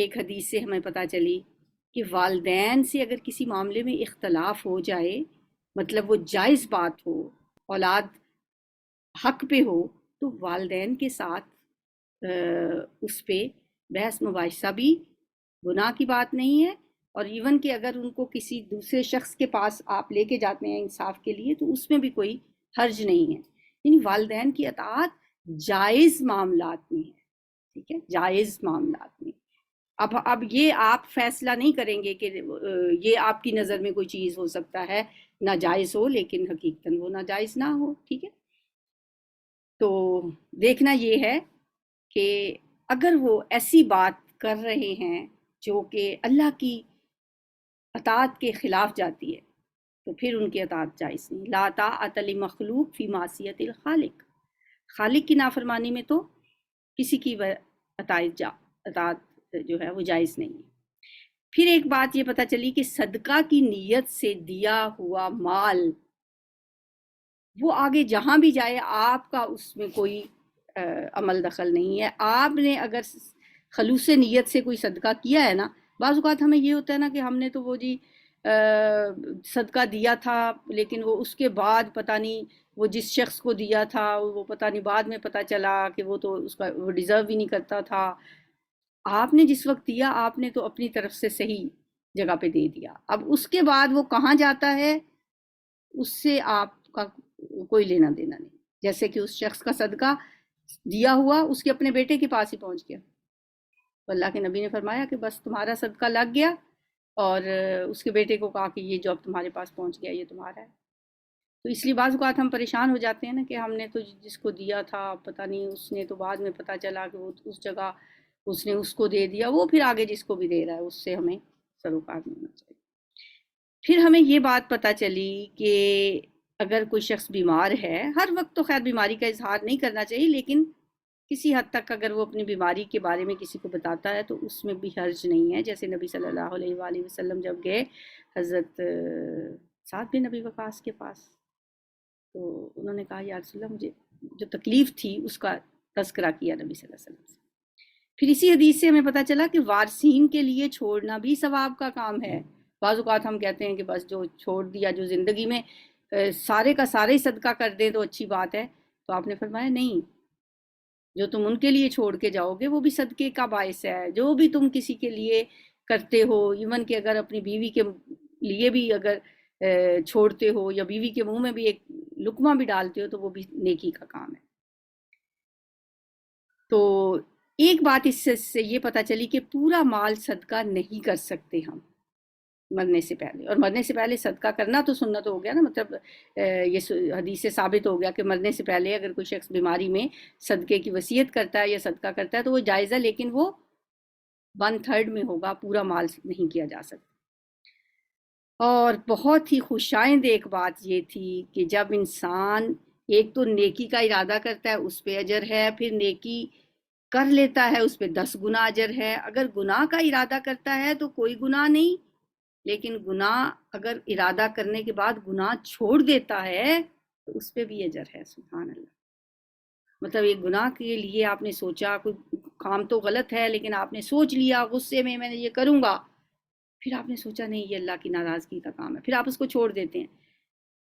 ایک حدیث سے ہمیں پتہ چلی کہ والدین سے اگر کسی معاملے میں اختلاف ہو جائے، مطلب وہ جائز بات ہو، اولاد حق پہ ہو، تو والدین کے ساتھ اس پہ بحث مباحثہ بھی گناہ کی بات نہیں ہے، اور ایون کہ اگر ان کو کسی دوسرے شخص کے پاس آپ لے کے جاتے ہیں انصاف کے لیے تو اس میں بھی کوئی حرج نہیں ہے۔ یعنی والدین کی اطاعت جائز معاملات میں ہے، ٹھیک ہے، جائز معاملات میں۔ اب یہ آپ فیصلہ نہیں کریں گے کہ یہ آپ کی نظر میں کوئی چیز ہو سکتا ہے ناجائز ہو، لیکن حقیقتاً وہ ناجائز نہ ہو، ٹھیک ہے۔ تو دیکھنا یہ ہے کہ اگر وہ ایسی بات کر رہے ہیں جو کہ اللہ کی اطاعت کے خلاف جاتی ہے تو پھر ان کی اطاعت جائز نہیں۔ لا طاعۃ لمخلوق فی معصیت الخالق، خالق کی نافرمانی میں تو کسی کی اطاعت جو ہے وہ جائز نہیں ہے۔ پھر ایک بات یہ پتہ چلی کہ صدقہ کی نیت سے دیا ہوا مال وہ آگے جہاں بھی جائے آپ کا اس میں کوئی عمل دخل نہیں ہے۔ آپ نے اگر خلوص نیت سے کوئی صدقہ کیا ہے نا، بعض اوقات ہمیں یہ ہوتا ہے نا کہ ہم نے تو وہ جی صدقہ دیا تھا، لیکن وہ اس کے بعد پتہ نہیں وہ جس شخص کو دیا تھا وہ پتہ نہیں بعد میں پتہ چلا کہ وہ تو اس کا وہ ڈیزرو بھی نہیں کرتا تھا۔ آپ نے جس وقت دیا آپ نے تو اپنی طرف سے صحیح جگہ پہ دے دیا، اب اس کے بعد وہ کہاں جاتا ہے اس سے آپ کا کوئی لینا دینا نہیں۔ جیسے کہ اس شخص کا صدقہ دیا ہوا اس کے اپنے بیٹے کے پاس ہی پہنچ گیا، تو اللہ کے نبی نے فرمایا کہ بس تمہارا صدقہ لگ گیا، اور اس کے بیٹے کو کہا کہ یہ جو اب تمہارے پاس پہنچ گیا یہ تمہارا ہے۔ تو اس لیے بعض اوقات ہم پریشان ہو جاتے ہیں نا کہ ہم نے تو جس کو دیا تھا پتہ نہیں اس نے تو بعد میں پتہ چلا کہ وہ اس جگہ اس نے اس کو دے دیا، وہ پھر آگے جس کو بھی دے رہا ہے اس سے ہمیں سروکار نہیں ہونا چاہیے۔ پھر ہمیں یہ بات پتہ چلی کہ اگر کوئی شخص بیمار ہے، ہر وقت تو خیر بیماری کا اظہار نہیں کرنا چاہیے، لیکن کسی حد تک اگر وہ اپنی بیماری کے بارے میں کسی کو بتاتا ہے تو اس میں بھی حرج نہیں ہے۔ جیسے نبی صلی اللہ علیہ وآلہ وسلم جب گئے حضرت سعد بن ابی وقاص کے پاس، تو انہوں نے کہا یا رسول اللہ مجھے جو تکلیف تھی اس کا تذکرہ کیا نبی صلی اللہ علیہ وسلم سے۔ پھر اسی حدیث سے ہمیں پتہ چلا کہ وارثین کے لیے چھوڑنا بھی ثواب کا کام ہے۔ بعض اوقات ہم کہتے ہیں کہ بس جو چھوڑ دیا، جو زندگی میں سارے کا سارے صدقہ کر دیں تو اچھی بات ہے، تو آپ نے فرمایا نہیں، جو تم ان کے لیے چھوڑ کے جاؤ گے وہ بھی صدقے کا باعث ہے۔ جو بھی تم کسی کے لیے کرتے ہو، ایون کہ اگر اپنی بیوی کے لیے بھی اگر چھوڑتے ہو یا بیوی کے منہ میں بھی ایک لقمہ بھی ڈالتے ہو تو وہ بھی نیکی کا کام ہے۔ تو ایک بات اس سے یہ پتہ چلی کہ پورا مال صدقہ نہیں کر سکتے ہم مرنے سے پہلے، اور مرنے سے پہلے صدقہ کرنا تو سنت ہو گیا نا، مطلب یہ حدیث سے ثابت ہو گیا کہ مرنے سے پہلے اگر کوئی شخص بیماری میں صدقے کی وصیت کرتا ہے یا صدقہ کرتا ہے تو وہ جائز ہے، لیکن وہ 1/3 میں ہوگا، پورا مال نہیں کیا جا سکتا۔ اور بہت ہی خوشائند ایک بات یہ تھی کہ جب انسان ایک تو نیکی کا ارادہ کرتا ہے اس پہ اجر ہے، پھر نیکی کر لیتا ہے اس پہ 10 گنا اجر ہے۔ اگر گناہ کا ارادہ کرتا ہے تو کوئی گناہ نہیں، لیکن گناہ اگر ارادہ کرنے کے بعد گناہ چھوڑ دیتا ہے تو اس پہ بھی اجر ہے۔ سبحان اللہ، مطلب ایک گناہ کے لیے آپ نے سوچا، کوئی کام تو غلط ہے لیکن آپ نے سوچ لیا غصے میں نے یہ کروں گا، پھر آپ نے سوچا نہیں یہ اللہ کی ناراضگی کا کام ہے، پھر آپ اس کو چھوڑ دیتے ہیں،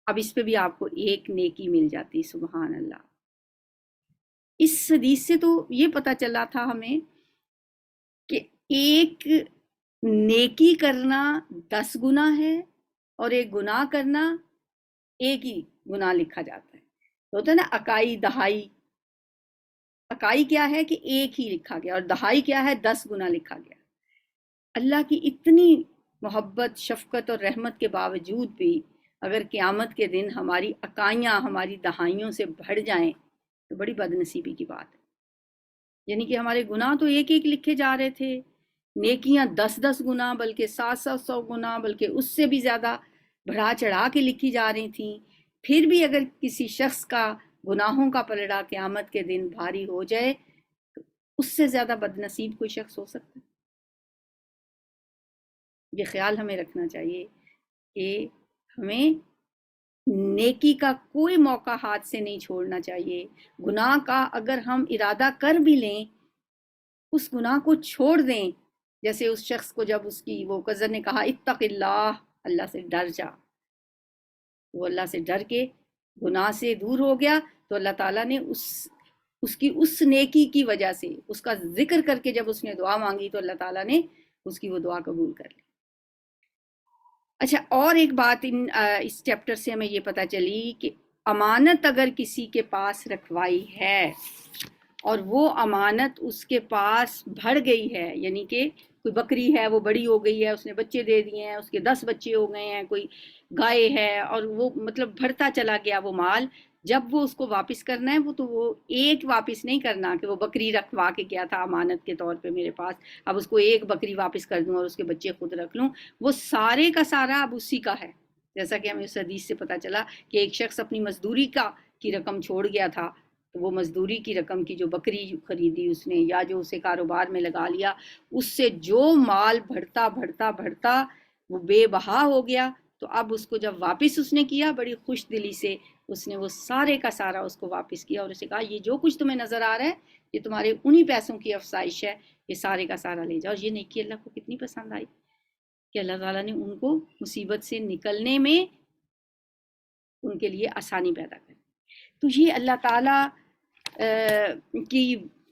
اب اس پہ بھی آپ کو ایک نیکی مل جاتی۔ سبحان اللہ۔ اس حدیث سے تو یہ پتہ چلا تھا ہمیں کہ ایک نیکی کرنا 10 گنا ہے اور ایک گناہ کرنا ایک ہی گناہ لکھا جاتا ہے۔ ہوتا ہے نا اکائی دہائی، اکائی کیا ہے کہ ایک ہی لکھا گیا، اور دہائی کیا ہے 10 گنا لکھا گیا۔ اللہ کی اتنی محبت، شفقت اور رحمت کے باوجود بھی اگر قیامت کے دن ہماری اکائیاں ہماری دہائیوں سے بڑھ جائیں تو بڑی بد نصیبی کی بات ہے۔ یعنی کہ ہمارے گناہ تو ایک ایک لکھے جا رہے تھے، نیکیاں 10 گنا بلکہ 100 گنا بلکہ اس سے بھی زیادہ بڑھا چڑھا کے لکھی جا رہی تھیں، پھر بھی اگر کسی شخص کا گناہوں کا پلڑا قیامت کے دن بھاری ہو جائے تو اس سے زیادہ بد نصیب کوئی شخص ہو سکتا ہے؟ یہ خیال ہمیں رکھنا چاہیے کہ ہمیں نیکی کا کوئی موقع ہاتھ سے نہیں چھوڑنا چاہیے۔ گناہ کا اگر ہم ارادہ کر بھی لیں، اس گناہ کو چھوڑ دیں جیسے اس شخص کو جب اس کی وہ کزن نے کہا اتق اللہ، اللہ سے ڈر جا، وہ اللہ سے ڈر کے گناہ سے دور ہو گیا، تو اللہ تعالیٰ نے اس کی اس نیکی کی وجہ سے اس کا ذکر کر کے جب اس نے دعا مانگی تو اللہ تعالیٰ نے اس کی وہ دعا قبول کر لی۔ اچھا، اور ایک بات اس چیپٹر سے ہمیں یہ پتہ چلی کہ امانت اگر کسی کے پاس رکھوائی ہے اور وہ امانت اس کے پاس بڑھ گئی ہے، یعنی کہ کوئی بکری ہے وہ بڑی ہو گئی ہے، اس نے بچے دے دیے ہیں، اس کے 10 بچے ہو گئے ہیں، کوئی گائے ہے اور وہ مطلب بڑھتا چلا گیا وہ مال، جب وہ اس کو واپس کرنا ہے وہ ایک واپس نہیں کرنا کہ وہ بکری رکھوا کے کیا تھا امانت کے طور پہ میرے پاس، اب اس کو ایک بکری واپس کر دوں اور اس کے بچے خود رکھ لوں، وہ سارے کا سارا اب اسی کا ہے۔ جیسا کہ ہمیں اس حدیث سے پتہ چلا کہ ایک شخص اپنی مزدوری کی رقم چھوڑ گیا تھا، تو وہ مزدوری کی رقم کی جو بکری خریدی اس نے یا جو اسے کاروبار میں لگا لیا، اس سے جو مال بڑھتا بڑھتا بڑھتا وہ بے بہا ہو گیا، تو اب اس کو جب واپس اس نے کیا بڑی خوش دلی سے اس نے وہ سارے کا سارا اس کو واپس کیا اور اسے کہا یہ جو کچھ تمہیں نظر آ رہا ہے یہ تمہارے انہی پیسوں کی افزائش ہے، یہ سارے کا سارا لے جاؤ۔ اور یہ نیکی اللہ کو کتنی پسند آئی کہ اللہ تعالیٰ نے ان کو مصیبت سے نکلنے میں ان کے لیے آسانی پیدا کر۔ تو یہ اللہ تعالیٰ کی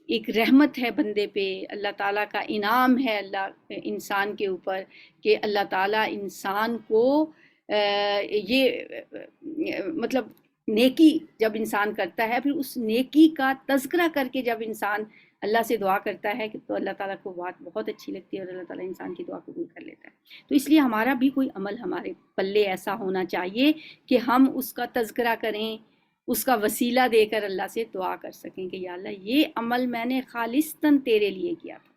ایک رحمت ہے بندے پہ، اللہ تعالیٰ کا انعام ہے اللہ انسان کے اوپر کہ اللہ تعالیٰ انسان کو یہ مطلب نیکی جب انسان کرتا ہے پھر اس نیکی کا تذکرہ کر کے جب انسان اللہ سے دعا کرتا ہے تو اللہ تعالیٰ کو بات بہت اچھی لگتی ہے اور اللہ تعالیٰ انسان کی دعا قبول کر لیتا ہے۔ تو اس لیے ہمارا بھی کوئی عمل ہمارے پلے ایسا ہونا چاہیے کہ ہم اس کا تذکرہ کریں، اس کا وسیلہ دے کر اللہ سے دعا کر سکیں کہ یا اللہ یہ عمل میں نے خالصتاً تیرے لیے کیا تھا۔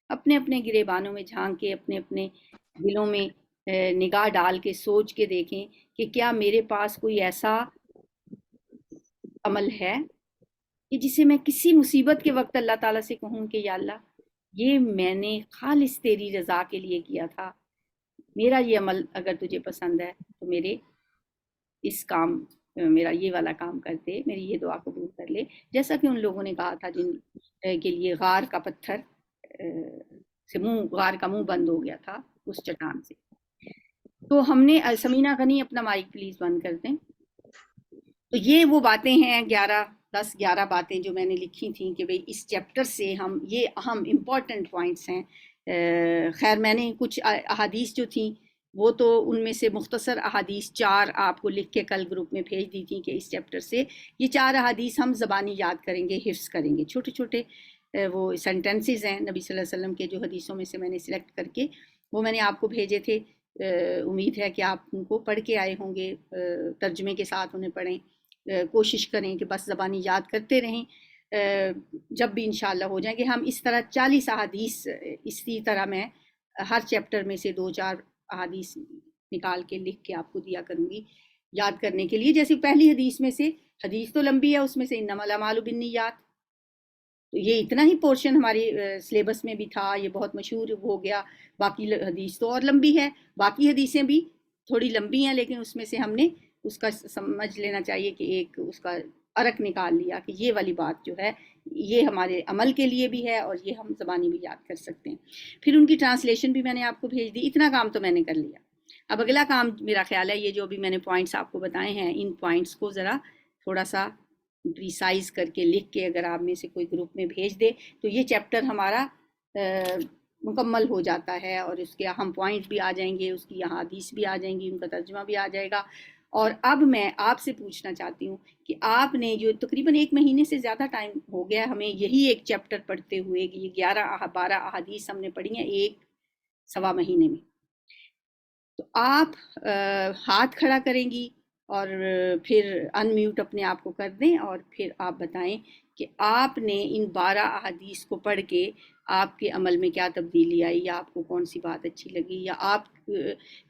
اپنے اپنے گریبانوں میں جھانک کے اپنے اپنے دلوں میں نگاہ ڈال کے سوچ کے دیکھیں کہ کیا میرے پاس کوئی ایسا عمل ہے کہ جسے میں کسی مصیبت کے وقت اللہ تعالیٰ سے کہوں کہ یا اللہ یہ میں نے خالص تیری رضا کے لیے کیا تھا، میرا یہ عمل اگر تجھے پسند ہے تو میرے اس کام میرا یہ والا کام کر دے، میری یہ دعا قبول کر لے، جیسا کہ ان لوگوں نے کہا تھا جن کے لیے غار کا پتھر سے غار کا منہ بند ہو گیا تھا اس چٹان سے۔ تو ہم نے سمینہ غنی اپنا مائک پلیز بند کر دیں۔ تو یہ وہ باتیں ہیں 11 باتیں جو میں نے لکھی تھیں کہ بھئی اس چیپٹر سے ہم یہ اہم امپورٹنٹ پوائنٹس ہیں۔ خیر میں نے کچھ احادیث جو تھیں وہ تو ان میں سے مختصر احادیث 4 آپ کو لکھ کے کل گروپ میں بھیج دی تھیں کہ اس چیپٹر سے یہ 4 احادیث ہم زبانی یاد کریں گے، حفظ کریں گے، چھوٹے چھوٹے وہ سینٹنسز ہیں نبی صلی اللہ علیہ وسلم کے جو حدیثوں میں سے میں نے سلیکٹ کر کے وہ میں نے آپ کو بھیجے تھے۔ امید ہے کہ آپ ان کو پڑھ کے آئے ہوں گے، ترجمے کے ساتھ انہیں پڑھیں، کوشش کریں کہ بس زبانی یاد کرتے رہیں، جب بھی انشاءاللہ ہو جائیں گے۔ ہم اس طرح 40 احادیث اسی طرح میں ہر چیپٹر میں سے 2-4 احادیث نکال کے لکھ کے آپ کو دیا کروں گی یاد کرنے کے لیے۔ جیسے پہلی حدیث میں سے، حدیث تو لمبی ہے، اس میں سے انما الاعمال بالنیات، تو یہ اتنا ہی پورشن ہماری سلیبس میں بھی تھا، یہ بہت مشہور ہو گیا، باقی حدیث تو اور لمبی ہے، باقی حدیثیں بھی تھوڑی لمبی ہیں لیکن اس میں سے ہم نے اس کا سمجھ لینا چاہیے کہ ایک اس کا عرق نکال لیا کہ یہ والی بات جو ہے یہ ہمارے عمل کے لیے بھی ہے اور یہ ہم زبانی بھی یاد کر سکتے ہیں۔ پھر ان کی ٹرانسلیشن بھی میں نے آپ کو بھیج دی۔ اتنا کام تو میں نے کر لیا، اب اگلا کام میرا خیال ہے یہ جو بھی میں نے پوائنٹس آپ کو بتائے ہیں ان پوائنٹس کو ذرا تھوڑا سا پریسائز کر کے لکھ کے اگر آپ میں سے کوئی گروپ میں بھیج دے تو یہ چیپٹر ہمارا مکمل ہو جاتا ہے اور اس کے اہم پوائنٹ بھی آ جائیں گے، اس کی احادیث بھی آ جائیں گی، ان کا ترجمہ بھی آ جائے گا۔ اور اب میں آپ سے پوچھنا چاہتی ہوں کہ آپ نے جو تقریباً 1 مہینے سے زیادہ ٹائم ہو گیا ہمیں یہی ایک چیپٹر پڑھتے ہوئے، یہ 11-12 احادیث ہم نے پڑھی ہیں 1-1.25 مہینے میں، تو آپ ہاتھ کھڑا کریں گی اور پھر ان میوٹ اپنے آپ کو کر دیں اور پھر آپ بتائیں کہ آپ نے ان 12 احادیث کو پڑھ کے آپ کے عمل میں کیا تبدیلی آئی، یا آپ کو کون سی بات اچھی لگی، یا آپ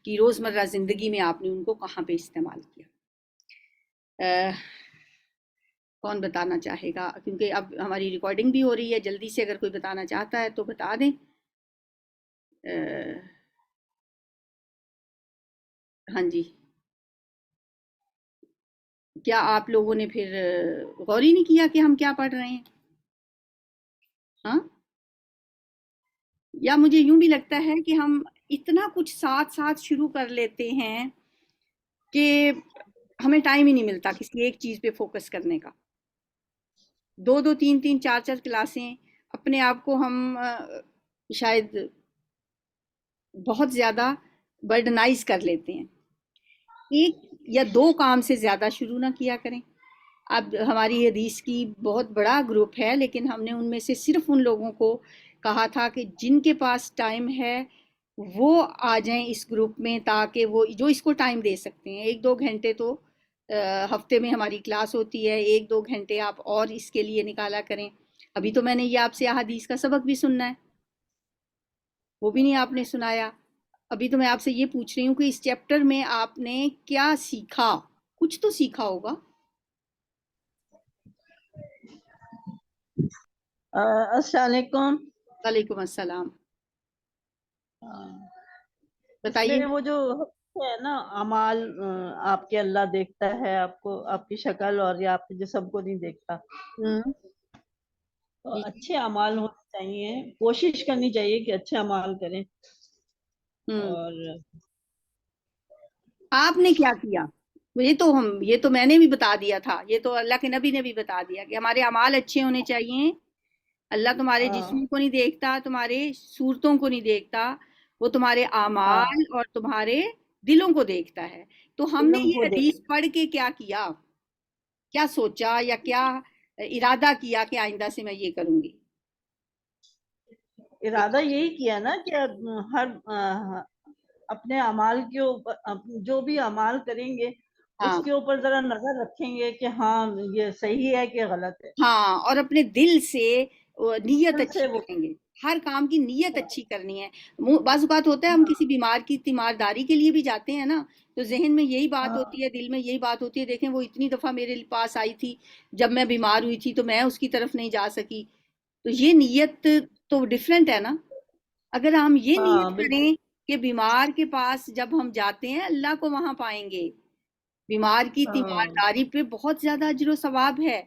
کی روزمرہ زندگی میں آپ نے ان کو کہاں پہ استعمال کیا۔ کون بتانا چاہے گا؟ کیونکہ اب ہماری ریکارڈنگ بھی ہو رہی ہے، جلدی سے اگر کوئی بتانا چاہتا ہے تو بتا دیں۔ ہاں جی، کیا آپ لوگوں نے پھر غور ہی نہیں کیا کہ ہم کیا پڑھ رہے ہیں؟ ہاں یا مجھے یوں بھی لگتا ہے کہ ہم اتنا کچھ ساتھ ساتھ شروع کر لیتے ہیں کہ ہمیں ٹائم ہی نہیں ملتا کسی ایک چیز پہ فوکس کرنے کا. دو دو تین تین چار چار کلاسیں اپنے آپ کو ہم شاید بہت زیادہ برڈنائز کر لیتے ہیں. ایک یا دو کام سے زیادہ شروع نہ کیا کریں. اب ہماری حدیث کی بہت بڑا گروپ ہے، لیکن ہم نے ان میں سے صرف ان لوگوں کو کہا تھا کہ جن کے پاس ٹائم ہے وہ آ جائیں اس گروپ میں، تاکہ وہ جو اس کو ٹائم دے سکتے ہیں. 1-2 گھنٹے تو ہفتے میں ہماری کلاس ہوتی ہے، 1-2 گھنٹے آپ اور اس کے لیے نکالا کریں. ابھی تو میں نے یہ آپ سے احادیث کا سبق بھی سننا ہے، وہ بھی نہیں آپ نے سنایا. ابھی تو میں آپ سے یہ پوچھ رہی ہوں کہ اس چیپٹر میں آپ نے کیا سیکھا؟ کچھ تو سیکھا ہوگا. السلام علیکم. وعلیکم السلام. اس بتائیے. میں وہ جو ہے نا اعمال آپ کے اللہ دیکھتا ہے آپ کو، آپ کی شکل، اور یہ آپ کے جسم کو نہیں دیکھتا. تو اچھے اعمال ہونے چاہیے، کوشش کرنی چاہیے کہ اچھے اعمال کریں. اور آپ نے کیا کیا؟ یہ تو میں نے بھی بتا دیا تھا، یہ تو اللہ کے نبی نے بھی بتا دیا کہ ہمارے اعمال اچھے ہونے چاہیے. اللہ تمہارے جسم کو نہیں دیکھتا، تمہارے صورتوں کو نہیں دیکھتا، وہ تمہارے اعمال اور تمہارے دلوں کو دیکھتا ہے. تو ہم نے یہ حدیث پڑھ کے کیا کیا؟ کیا سوچا یا کیا ارادہ کیا کہ آئندہ سے میں یہ کروں گی؟ ارادہ یہی کیا نا کہ ہر اپنے اعمال کے اوپر، جو بھی اعمال کریں گے اس کے اوپر ذرا نظر رکھیں گے کہ ہاں یہ صحیح ہے کہ غلط ہے. ہاں، اور اپنے دل سے نیت اچھی کریں گے. ہر کام کی نیت اچھی کرنی ہے. بعض اوقات ہوتا ہے ہم کسی بیمار کی تیمارداری کے لیے بھی جاتے ہیں نا، تو ذہن میں یہی بات ہوتی ہے، دل میں یہی بات ہوتی ہے، دیکھیں وہ اتنی دفعہ میرے پاس آئی تھی جب میں بیمار ہوئی تھی تو میں اس کی طرف نہیں جا سکی. تو یہ نیت تو ڈیفرنٹ ہے نا. اگر ہم یہ نیت کریں کہ بیمار کے پاس جب ہم جاتے ہیں اللہ کو وہاں پائیں گے، بیمار کی تیمارداری پہ بہت زیادہ اجر و ثواب ہے.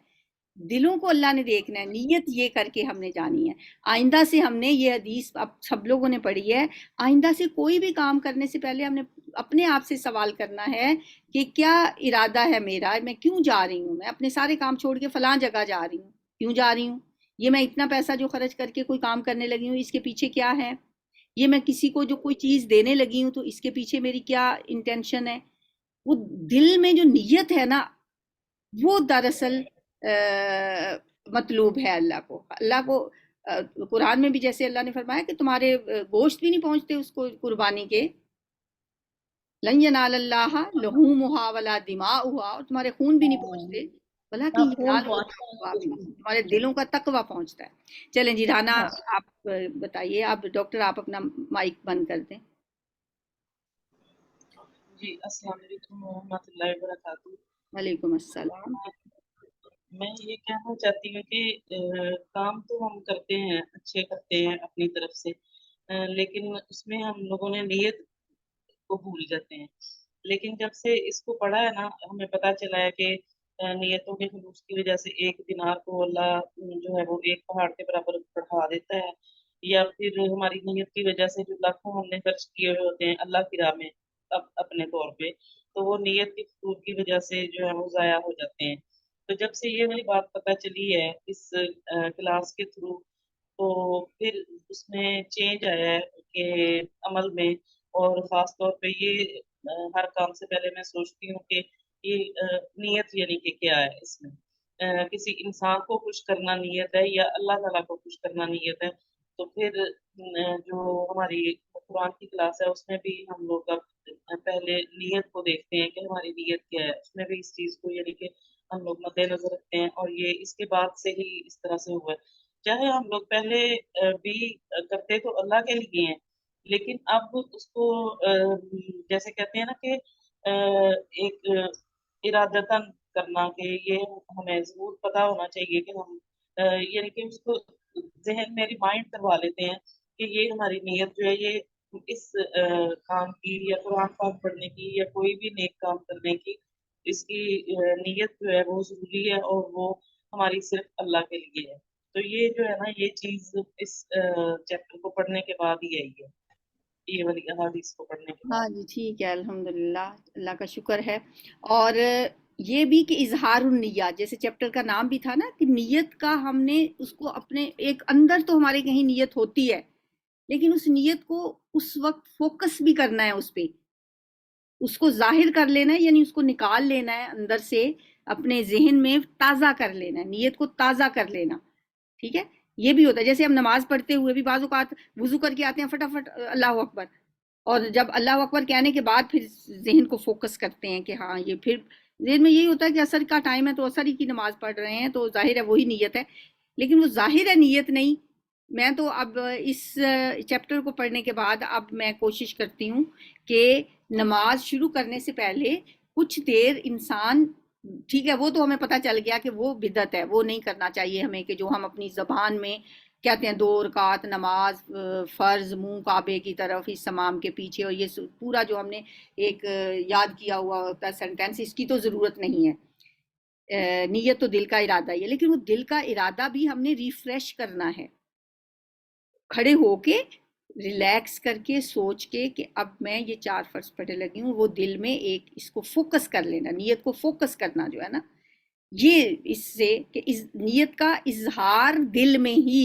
دلوں کو اللہ نے دیکھنا ہے، نیت یہ کر کے ہم نے جانی ہے. آئندہ سے ہم نے یہ حدیث اب سب لوگوں نے پڑھی ہے، آئندہ سے کوئی بھی کام کرنے سے پہلے ہم نے اپنے آپ سے سوال کرنا ہے کہ کیا ارادہ ہے میرا، میں کیوں جا رہی ہوں، میں اپنے سارے کام چھوڑ کے فلاں جگہ جا رہی ہوں، کیوں جا رہی ہوں؟ یہ میں اتنا پیسہ جو خرچ کر کے کوئی کام کرنے لگی ہوں اس کے پیچھے کیا ہے؟ یہ میں کسی کو جو کوئی چیز دینے لگی ہوں تو اس کے پیچھے میری کیا انٹینشن ہے؟ وہ دل میں جو نیت ہے نا، وہ دراصل مطلوب ہے اللہ کو. اللہ کو قرآن میں بھی جیسے اللہ نے فرمایا کہ تمہارے گوشت بھی نہیں پہنچتے اس کو قربانی کے، لن ینال اللہ لحومھا ولا دماؤھا، اور تمہارے خون بھی نہیں پہنچتے، بلکہ تمہارے دلوں کا تقویٰ پہنچتا ہے. چلیں جی رانا آپ بتائیے. آپ ڈاکٹر آپ اپنا مائک بند کر دیں. جی السلام علیکم ورحمۃ اللہ وبرکاتہ. وعلیکم السلام. میں یہ کہنا چاہتی ہوں کہ کام تو ہم کرتے ہیں، اچھے کرتے ہیں اپنی طرف سے، لیکن اس میں ہم لوگوں نے نیت کو بھول جاتے ہیں. لیکن جب سے اس کو پڑھا ہے نا، ہمیں پتہ چلا ہے کہ نیتوں کے خلوص کی وجہ سے ایک دینار کو اللہ جو ہے وہ ایک پہاڑ کے برابر بڑھا دیتا ہے، یا پھر ہماری نیت کی وجہ سے جو لاکھوں ہم نے خرچ کیے ہوئے ہوتے ہیں اللہ کی راہ میں اپنے طور پہ، تو وہ نیت کی قصور کی وجہ سے جو ہے وہ ضائع ہو جاتے ہیں. تو جب سے یہ والی بات پتہ چلی ہے اس کلاس کے تھرو، تو پھر اس میں چینج آیا ہے کہ عمل میں، اور خاص طور پہ یہ ہر کام سے پہلے میں سوچتی ہوں کہ یہ نیت یعنی کہ کیا ہے. اس میں کسی انسان کو خوش کرنا نیت ہے یا اللہ تعالیٰ کو خوش کرنا نیت ہے. تو پھر جو ہماری قرآن کی کلاس ہے اس میں بھی ہم لوگ اب پہلے نیت کو دیکھتے ہیں کہ ہماری نیت کیا ہے. اس میں بھی اس چیز کو یعنی کہ ہم لوگ مد نظر رکھتے ہیں، اور یہ اس کے بعد سے ہی اس طرح سے ہوا ہے. چاہے ہم لوگ پہلے بھی کرتے تو اللہ کے لیے ہیں، لیکن اب اس کو جیسے کہتے ہیں نا کہ ایک ارادتاً کرنا، کہ یہ ہمیں ضرور پتا ہونا چاہیے کہ ہم یعنی کہ اس کو ذہن میں ریمائنڈ کروا لیتے ہیں کہ یہ ہماری نیت جو ہے یہ اس کام کی یا قرآن پاک پڑھنے کی یا کوئی بھی نیک کام کرنے کی، اس کی نیت جو ہے وہ ضروری ہے اور وہ ہماری صرف اللہ کے لیے ہے. تو یہ جو ہے نا یہ چیز اس چیپٹر کو پڑھنے کے بعد ہی آئی ہے، یہ والی احادیث کو پڑھنے کے ہاں بعد۔ جی ٹھیک ہے، الحمدللہ، اللہ کا شکر ہے۔ اور یہ بھی کہ اظہار النیات، جیسے چیپٹر کا نام بھی تھا نا کہ نیت کا ہم نے اس کو اپنے ایک اندر تو ہمارے کہیں نیت ہوتی ہے، لیکن اس نیت کو اس وقت فوکس بھی کرنا ہے اس پہ، اس کو ظاہر کر لینا ہے، یعنی اس کو نکال لینا ہے اندر سے، اپنے ذہن میں تازہ کر لینا ہے، نیت کو تازہ کر لینا، ٹھیک ہے۔ یہ بھی ہوتا ہے جیسے ہم نماز پڑھتے ہوئے بھی بعض اوقات وضو کر کے آتے ہیں فٹافٹ اللہ اکبر، اور جب اللہ اکبر کہنے کے بعد پھر ذہن کو فوکس کرتے ہیں کہ ہاں یہ پھر ذہن میں یہی ہوتا ہے کہ عصر کا ٹائم ہے تو عصر ہی کی نماز پڑھ رہے ہیں، تو ظاہر ہے وہی نیت ہے، لیکن وہ ظاہر ہے نیت نہیں۔ میں تو اب اس چیپٹر کو پڑھنے کے بعد اب میں کوشش کرتی ہوں کہ نماز شروع کرنے سے پہلے کچھ دیر انسان، ٹھیک ہے وہ تو ہمیں پتہ چل گیا کہ وہ بدعت ہے، وہ نہیں کرنا چاہیے ہمیں، کہ جو ہم اپنی زبان میں کہتے ہیں 2 رکعت نماز فرض منہ کعبے کی طرف اس امام کے پیچھے، اور یہ پورا جو ہم نے ایک یاد کیا ہوا ہوتا ہے سینٹینس، اس کی تو ضرورت نہیں ہے، نیت تو دل کا ارادہ ہی ہے، لیکن وہ دل کا ارادہ بھی ہم نے ریفریش کرنا ہے، کھڑے ہو کے ریلیکس کر کے سوچ کے کہ اب میں یہ 4 فرض پڑھنے لگی ہوں، وہ دل میں ایک اس کو فوکس کر لینا، نیت کو فوکس کرنا جو ہے نا، یہ اس سے کہ اس نیت کا اظہار دل میں ہی،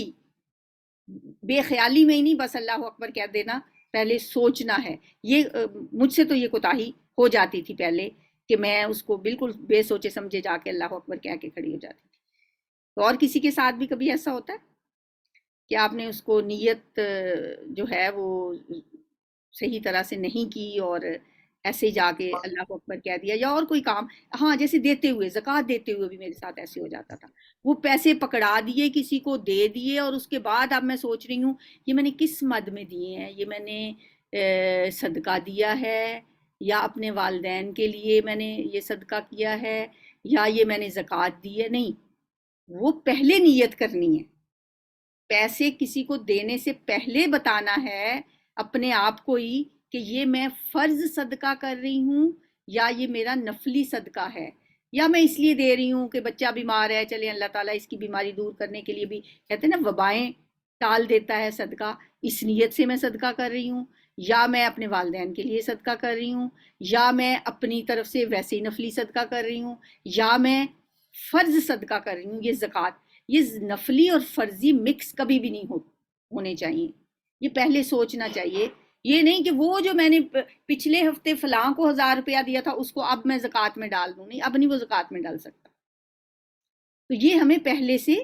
بے خیالی میں ہی نہیں بس اللہ اکبر کہہ دینا، پہلے سوچنا ہے۔ یہ مجھ سے تو یہ کوتاہی ہو جاتی تھی پہلے کہ میں اس کو بالکل بے سوچے سمجھے جا کے اللہ اکبر کہہ کے کھڑی ہو جاتی تھی۔ تو اور کسی کے ساتھ بھی کبھی ایسا ہوتا ہے کہ آپ نے اس کو نیت جو ہے وہ صحیح طرح سے نہیں کی اور ایسے جا کے اللہ اکبر کہہ دیا، یا اور کوئی کام، ہاں جیسے دیتے ہوئے زکوٰۃ دیتے ہوئے بھی میرے ساتھ ایسے ہو جاتا تھا، وہ پیسے پکڑا دیے کسی کو دے دیے، اور اس کے بعد اب میں سوچ رہی ہوں یہ میں نے کس مد میں دیے ہیں، یہ میں نے صدقہ دیا ہے یا اپنے والدین کے لیے میں نے یہ صدقہ کیا ہے یا یہ میں نے زکوٰۃ دی ہے، نہیں، وہ پہلے نیت کرنی ہے، پیسے کسی کو دینے سے پہلے بتانا ہے اپنے آپ کو ہی کہ یہ میں فرض صدقہ کر رہی ہوں یا یہ میرا نفلی صدقہ ہے، یا میں اس لیے دے رہی ہوں کہ بچہ بیمار ہے، چلیں اللہ تعالیٰ اس کی بیماری دور کرنے کے لیے بھی کہتے ہیں نا وبائیں ٹال دیتا ہے صدقہ، اس نیت سے میں صدقہ کر رہی ہوں، یا میں اپنے والدین کے لیے صدقہ کر رہی ہوں، یا میں اپنی طرف سے ویسے ہی نفلی صدقہ کر رہی ہوں، یا میں فرض صدقہ کر رہی ہوں، یہ زکوٰۃ، یہ نفلی اور فرضی مکس کبھی بھی نہیں ہونے چاہیے، یہ پہلے سوچنا چاہیے، یہ نہیں کہ وہ جو میں نے پچھلے ہفتے فلاں کو 1000 روپیہ دیا تھا اس کو اب میں زکوٰۃ میں ڈال دوں، نہیں، اب نہیں وہ زکوٰۃ میں ڈال سکتا، تو یہ ہمیں پہلے سے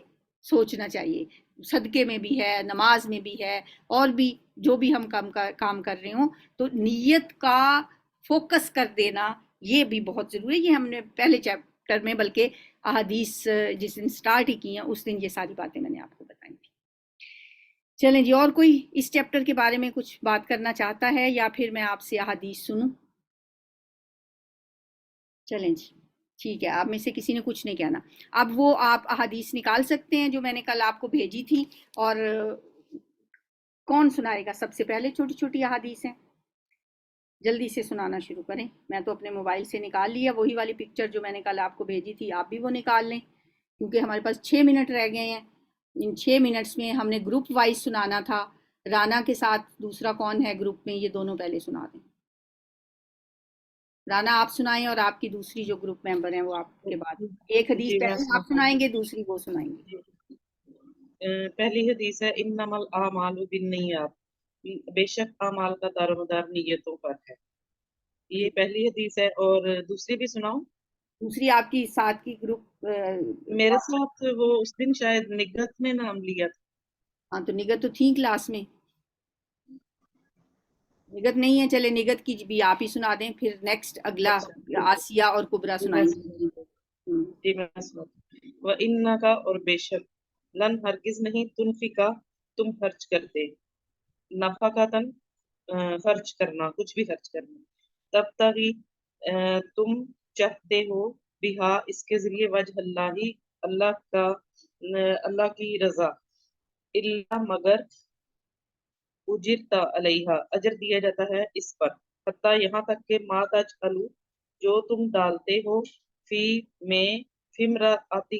سوچنا چاہیے، صدقے میں بھی ہے، نماز میں بھی ہے، اور بھی جو بھی ہم کام کر رہے ہوں، تو نیت کا فوکس کر دینا یہ بھی بہت ضروری ہے، یہ ہم نے پہلے چیپٹر میں بلکہ احادیث جس دن سٹارٹ ہی کی ہیں اس دن یہ ساری باتیں میں نے آپ کو بتائیں گی۔ چلیں جی، اور کوئی اس چیپٹر کے بارے میں کچھ بات کرنا چاہتا ہے یا پھر میں آپ سے احادیث سنوں؟ چلیں جی ٹھیک ہے، آپ میں سے کسی نے کچھ نہیں کہنا، اب وہ آپ احادیث نکال سکتے ہیں جو میں نے کل آپ کو بھیجی تھی، اور کون سنائے گا سب سے پہلے؟ چھوٹی چھوٹی احادیث ہیں، جلدی سے سنانا شروع کریں، میں تو اپنے موبائل سے نکال لیا وہی والی پکچر جو میں نے کل آپ کو بھیجی تھی، آپ بھی وہ نکال لیں کیونکہ ہمارے پاس 6 منٹ رہ گئے ہیں، ان 6 منٹس میں ہم نے گروپ وائز سنانا تھا، رانا کے ساتھ دوسرا کون ہے گروپ میں، یہ دونوں پہلے سنا دیں، رانا آپ سنائیں اور آپ کی دوسری جو گروپ ممبر ہیں وہ آپ کے بعد، ایک حدیث جی میں پہلے آپ سنائیں گے دوسری وہ سنائیں گے۔ پہلی حدیث ہے انما الاعمال بالنیات، بے شک اعمال کا دار و مدار نیتوں پر ہے، یہ پہلی حدیث ہے، اور دوسری بھی سناؤں؟ دوسری آپ کی ساتھ کی گروپ میرے ساتھ وہ اس دن شاید نگت نے نام لیا تھا۔ ہاں تو نگت تو تھی کلاس میں، نگت نہیں ہے، چلے نگت کی بھی آپ ہی سنا دیں، پھر نیکسٹ اگلا اچھا آسیہ اور کبرا سنائیں گے۔ جی میں سناتی ہوں۔ وَإِنَّكَ، اور بے شک، لن ہرگز نہیں، تنفقا تم خرچ کرتے، نفقتاً خرچ کرنا، کچھ بھی خرچ کرنا، تب تغی تم چاہتے ہو، بہا اس کے ذریعے، وجہ اللہ ہی، اللہ کا، اللہ کی رضا، اللہ مگر، اجرتا علیہا اجر دیا جاتا ہے اس پر، حتیٰ یہاں تک کہ ما تجعلوا جو تم ڈالتے ہو، فی میں، فمراتی